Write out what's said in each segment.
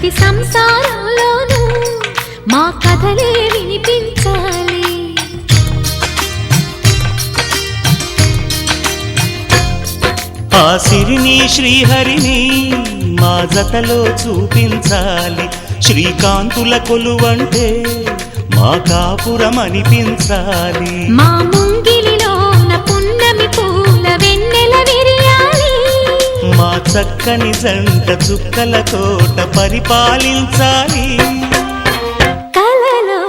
ప్రతి సంసారంలోనూ మా కథలే వినిపించాలి. ఆ సిరిని శ్రీహరిని మా జతలో చూపించాలి. శ్రీకాంతుల కొలువంటే మా కాపురం అనిపించాలి. మా ముంగిలిలోన పున్నమి పూల వెన్నెల విరియాలి. మా చక్కని జంట చుక్కల తోట పరిపాలించాలి. కలలో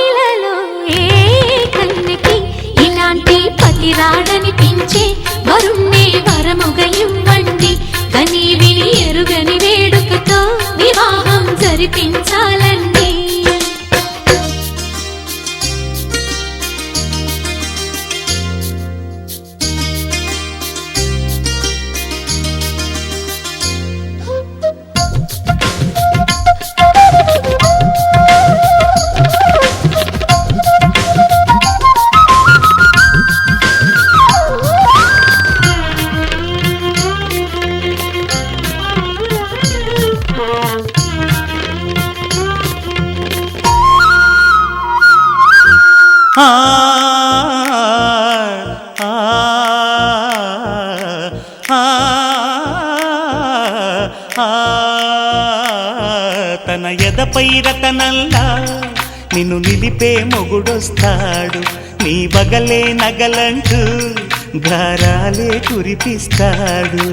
ఇలలో ఏ కన్నెకి ఇలాంటి పతి రాడనిపించే వరుణ్ణే వరముగ ఇవ్వండి. కని విని ఎరుగని వేడుకతో వివాహం జరిపించాలండి. తన ఎదపై రతనల్లా నిన్ను నిలిపే మొగుడొస్తాడు. నీ బగలే నగలంటూ గారాలే కురిపిస్తాడు.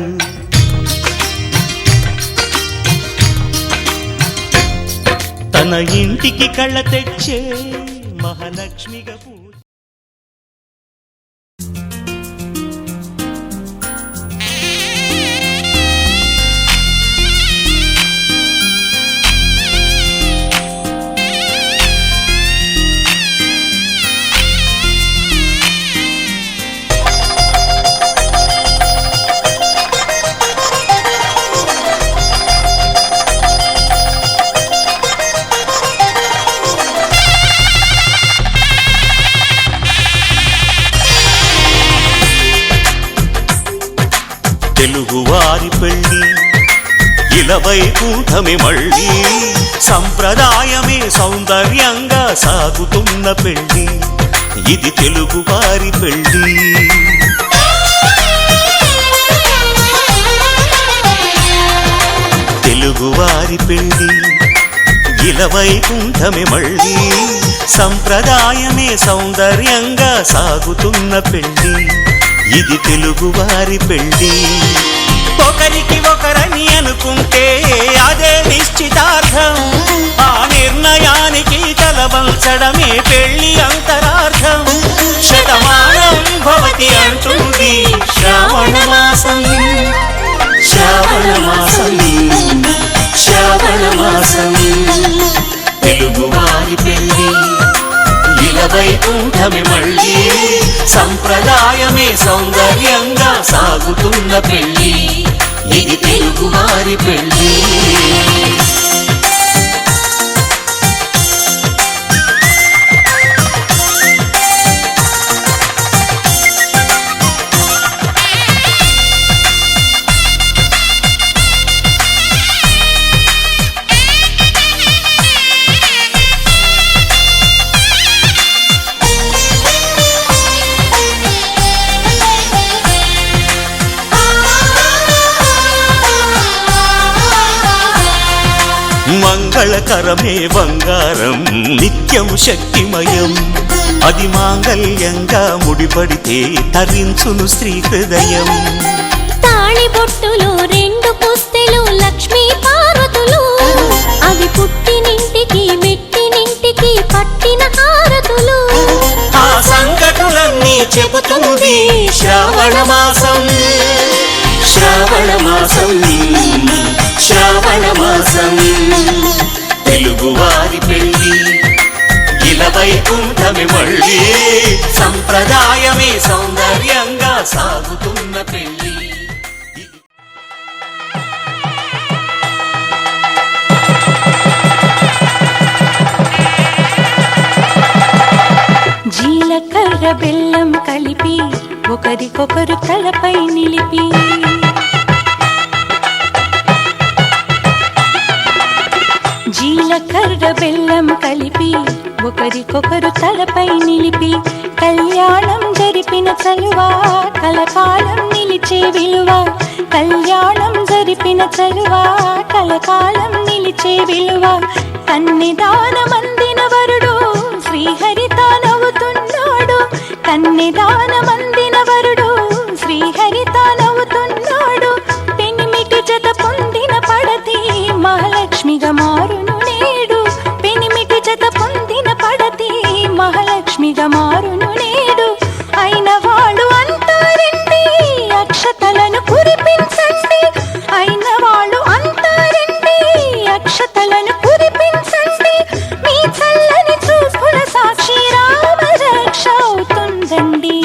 తన ఇంటికి కళ్ళ తెచ్చే మహాలక్ష్మిగా తెలుగువారి పెళ్ళి ఇలవైకుంఠమే మళ్ళీ సంప్రదాయమే సౌందర్యంగా సాగుతున్న పెళ్ళి ఇది తెలుగువారి పెళ్ళి. తెలుగువారి పెళ్ళి ఇలవైకుంఠమే మళ్ళీ సంప్రదాయమే సౌందర్యంగా సాగుతున్న పెళ్ళి ఇది తెలుగువారి పెళ్ళి. ఒకరికి ఒకరని అనుకుంటే అదే నిశ్చితార్థం. ఆ నిర్ణయానికి తలవంచడమే పెళ్ళి అంతరార్థం. శతమానం భవతి అంటుంది శ్రావణ మాసం. శ్రావణ మాసం శ్రావణ మాసం తెలుగువారి పెళ్ళి ఇలవైకుంఠమే మళ్ళీ సంప్రదాయమే సౌందర్యంగా సాగుతున్న పెళ్ళి ఇది తెలుగువారి పెళ్ళి. మంగళకరమే బంగారం నిత్యం శక్తిమయం. అది మాంగళ్యంగా ముడిపడితే తరించును స్త్రీ హృదయం. తాళిబొట్టులు రెండు పుస్తెలు లక్ష్మీ పార్వతులు అవి పుట్టినింటికి మెట్టినింటికి పట్టిన హారతులు. ఆ సంకటులన్నీ చెబుతుంది శ్రావణ మాసం. శ్రావణ మాసం శ్రావణ మాసం తెలుగువారి పెళ్ళి ఇలవైకుంఠమే మళ్ళీ సంప్రదాయమే సౌందర్యంగా సాగుతున్న పెళ్ళి. జీలకర్ర బెల్లం కలిపి ఒకరికొకరు తలపై నిలిపి జీలకర్ర బెల్లం కలిపి ఒకరికొకరు తలపై నిలిపి కళ్యాణం జరిపిన చలువా కలకాలం నిలిచే విలువ. కళ్యాణం జరిపిన చలువా కలకాలం నిలిచే విలువ. కన్నిదానమందిన వరుడు శ్రీహరి తానవుతున్నాడు. కన్నిదానమందిన వరుడు శ్రీహరి తానవుతున్నాడు. పెనిమిటి జత పొందిన పడతి మహాలక్ష్మిగా మారును నేడు. పెనిమిటి జత పొందిన పడతి మహాలక్ష్మిగా మారును నేడు. అయిన వాళ్ళు అంటారండి అక్షతలను కురిపించండి. అయిన వాళ్ళు అంటారండి అక్షతలను కురిపించండి. మీ చల్లని చూపుల సాక్షి రామ రక్ష అవుతుందండి.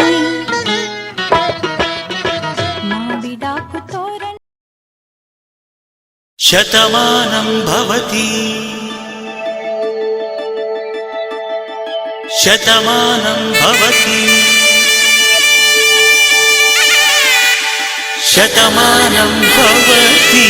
మావిడాకు తోరణ శతమానం భవతి శతమానం భవతి శతమానం భవతి.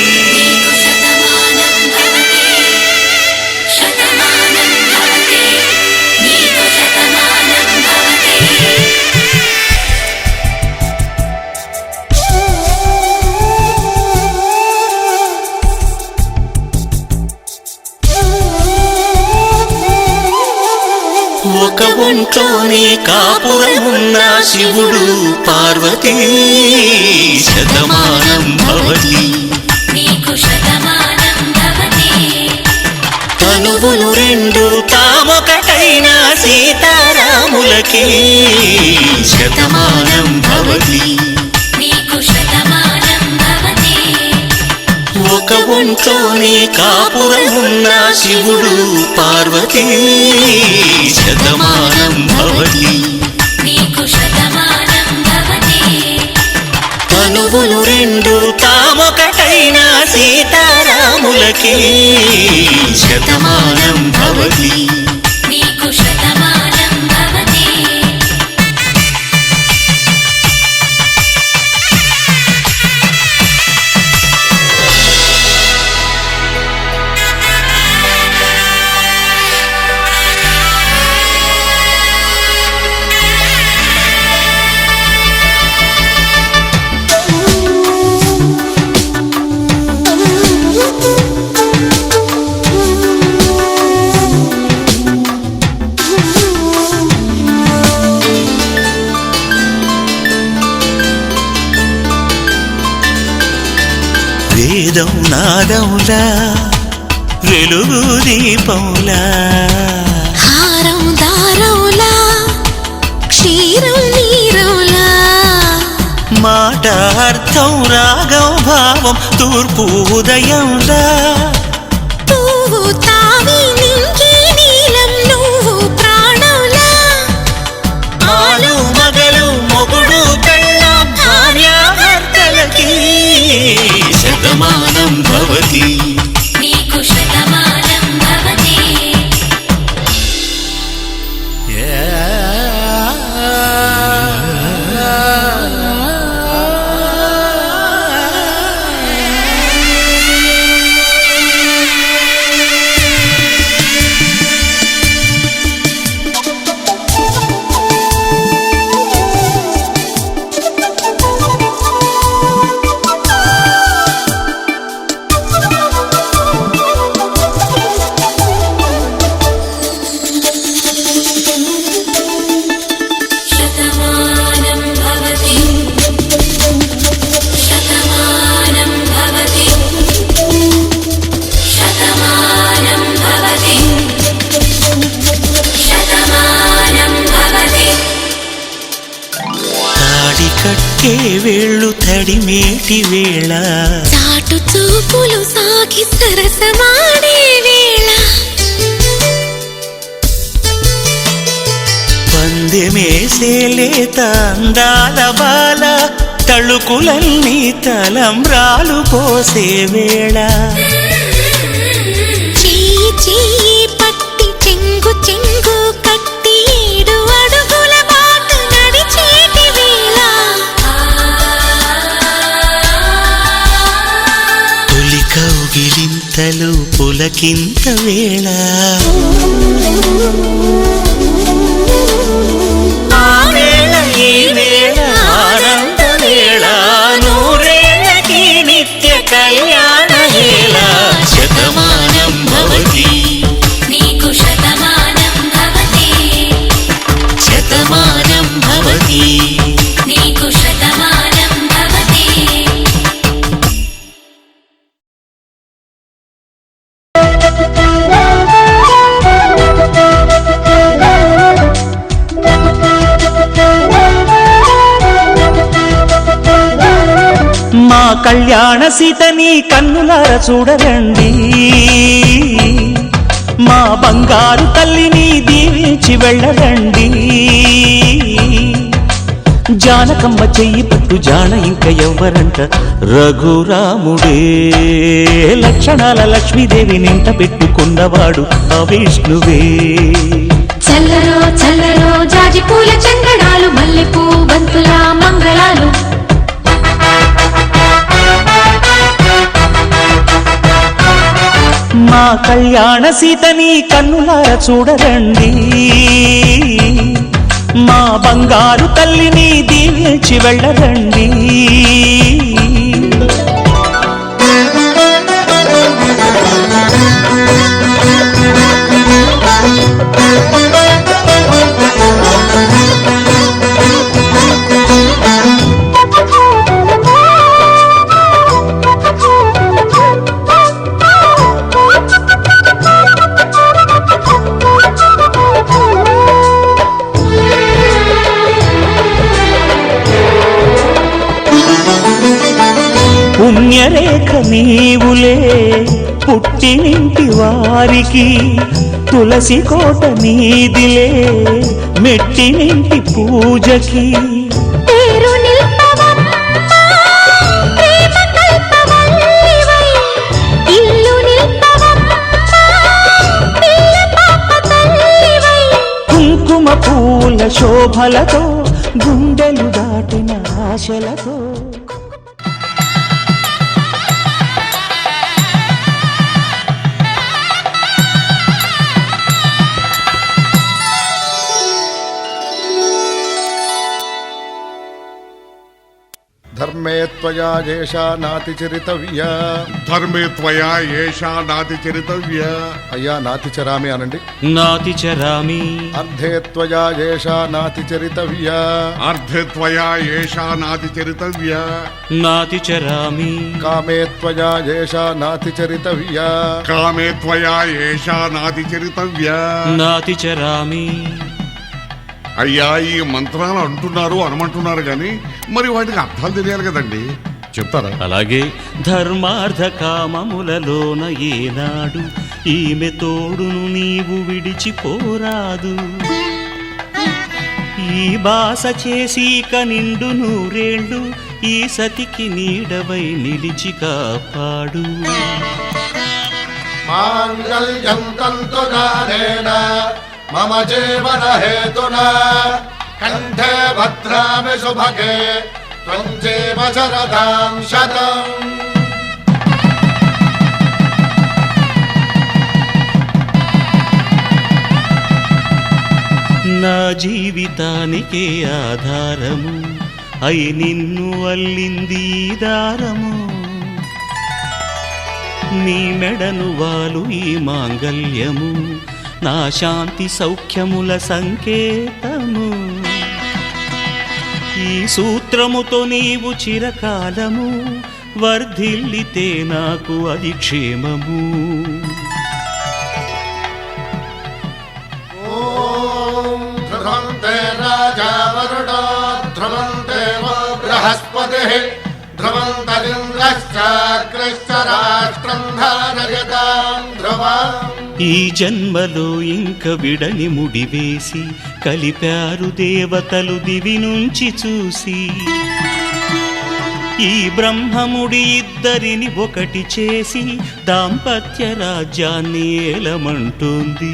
ఒక ఒంట్లోనే కాపురమున్న శివుడు పార్వతీ శతమానం భవతి. తనువులు రెండు తామొకటైన సీతారాములకి శతమానం భవతి. ఒక ఒంట్లోనే కాపురమున్న శివుడు పార్వతీ శతమానం భవతి. తనువులు రెండు తామొకటైన సీతారాములకి శతమానం భవతి. వేదం నాదములా వెలుగు దీపములా హారం దారవులా క్షీరం నీరవులా మాట అర్థం రాగం భావం తూర్పు ఉదయంలా పువ్వు తావి నింగి నీలం నువ్వు ప్రాణంలా ఆలు మగలు మొగుడు పెళ్ళాం భార్యాభర్తలకి శతమానం భవతి. కట్టే వేళ్ళు తడిమేటి వేళ చాటు చూపులు సాగి సరసమాడే వేళ పందెమేసేలేత అందాల బాల తళుకులన్నీ తలంబ్రాలు పోసే వేళ చెయ్యి చెయ్యి పట్టి చెంగు చెంగు కట్టి 7 అడుగుల బాట నడిచేటి వేళ తొలి కౌగిలింతలు పులకింత వేళ ఆ వేళ ఈ వేళ ఆనంద వేళ నూరేళ్ళకి నిత్య కళ్యాణ వేళ శతమానం భవతి నీకు శతమానం భవతి శతమానం భవతి నీకు శతమానం భవతి మా కళ్యాణ సీతని కన్నులార చూడరండి మా బంగారు తల్లిని దీవించి వెళ్ళరండి జానకమ్మ చెయ్యి పట్టు జాన ఇంక ఎవ్వరంట రఘురాముడే లక్షణాల లక్ష్మీదేవి నింట పెట్టుకున్నవాడు ఆ విష్ణువే చల్లరో చల్లరో జాజి పూల చందనాలు మల్లెపూ బంతుల మంగళాలు మా కళ్యాణ సీతని కన్నులార చూడరండి మా బంగారు తల్లిని దీవించి వెళ్ళరండి పుణ్యరేఖ నీవులే పుట్టినింటి వారికి తులసి కోట నీదిలే మెట్టినింటి పూజకి పేరు నిల్పవమ్మ ప్రేమ కల్పవల్లివై ఇల్లు నిల్పవమ్మ పిల్ల పాప తల్లివై కుంకుమ పూల శోభలతో గుండెలు దాటిన ఆశలతో ధర్మే త్వయా ఏషా నాతి చరితవ్య ధర్మే త్వయా ఏషా నాతి చరితవ్య అయ్యా నాతి చరామి అనండి నాతి చరామి అర్ధే త్వయా ఏషా నాతి చరితవ్య అర్ధే త్వయా ఏషా నాతి చరితవ్య నాతి చరామి కామే త్వయా ఏషా నాతి చరితవ్య కామే త్వయా ఏషా నాతి చరితవ్య నాతి చరామి అయ్యా ఈ మంత్రాలు అంటున్నారు అనమంటున్నారు కానీ మరి వాటికి అర్థాలు తెలియాలి కదండి చెప్తారా? అలాగే ధర్మార్థ కామములలోన ఏనాడు ఈమె తోడును నీవు విడిచిపోరాదు ఈ బాస చేసి నిండు నూరేళ్ళు ఈ సతికి నీడవై నిలిచి కాపాడు మాంగళ్యం తంతునానేన మమ జీవన హేతునా కంఠే భద్రామి శుభగే త్వం జీవ శరదాం శతం నా జీవితానికే ఆధారము అయి నిన్ను అల్లింది ఈ దారము నీ మెడను వాలు ఈ మాంగల్యము నా శాంతి సౌఖ్యముల సంకేతము ఈ సూత్రముతో నీవు చిరకాలము వర్ధిల్లితే నాకు అది క్షేమము ఓం ధ్రువంతే రాజా వరుణో ధ్రువంతే బృహస్పతిః ధ్రువంతరింద్రశ్చాగ్రశ్చ రాష్ట్రం ధారయతాం ధ్రువం ఈ జన్మలో ఇంక విడని ముడివేసి కలిపారు దేవతలు దివి నుంచి చూసి ఈ బ్రహ్మముడి ఇద్దరిని ఒకటి చేసి దాంపత్య రాజ్యాన్ని ఏలమంటుంది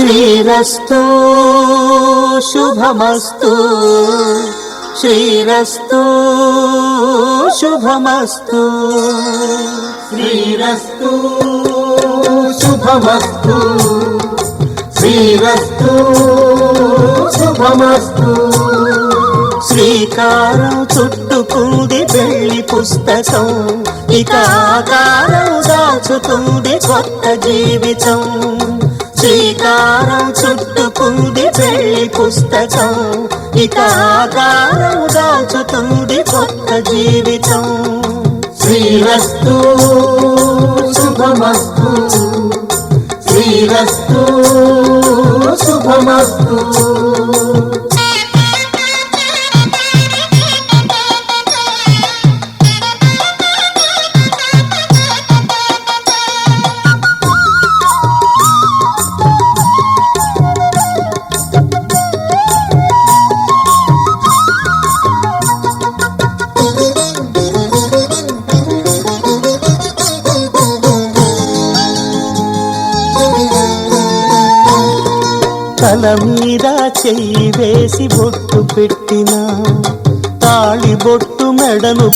శ్రీరస్తు శుభమస్తు శ్రీరస్తు శుభమస్తు శ్రీరస్తు శుభమస్తు శ్రీరస్తు శుభమస్తు శ్రీకారం చుట్టుకుంది వెళ్లి పుస్తకం ఇక ఆకారం దాచుతుంది కొత్త జీవితం శ్రీకారం చుట్టుకుంది వెళ్లి పుస్తకం ఇక ఆకారం దాచుతుంది కొత్త జీవితం శ్రీరస్తు శుభమస్తు శ్రీరస్తు శుభమస్తు తల మీద చెయ్యి వేసి బొట్టు పెట్టిన తాళి బొట్టు మెడను